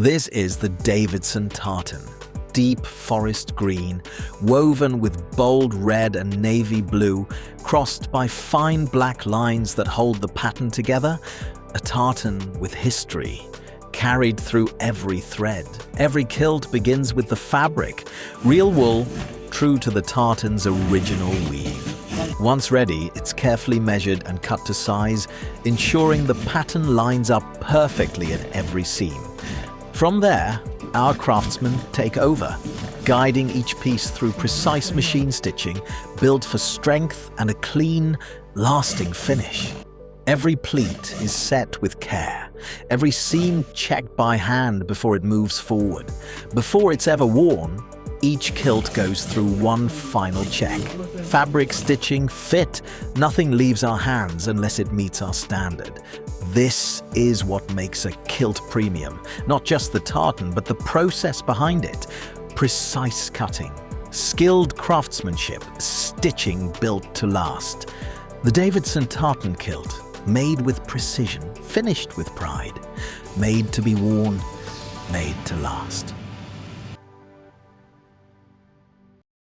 This is the Davidson Tartan, deep forest green, woven with bold red and navy blue, crossed by fine black lines that hold the pattern together. A tartan with history, carried through every thread. Every kilt begins with the fabric, real wool, true to the tartan's original weave. Once ready, it's carefully measured and cut to size, ensuring the pattern lines up perfectly at every seam. From there, our craftsmen take over, guiding each piece through precise machine stitching, built for strength and a clean, lasting finish. Every pleat is set with care, every seam checked by hand before it moves forward. Before it's ever worn, each kilt goes through one final check. Fabric, stitching, fit, nothing leaves our hands unless it meets our standard. This is what makes a kilt premium, not just the tartan, but the process behind it. Precise cutting, skilled craftsmanship, stitching built to last. The Davidson Tartan Kilt, made with precision, finished with pride, made to be worn, made to last.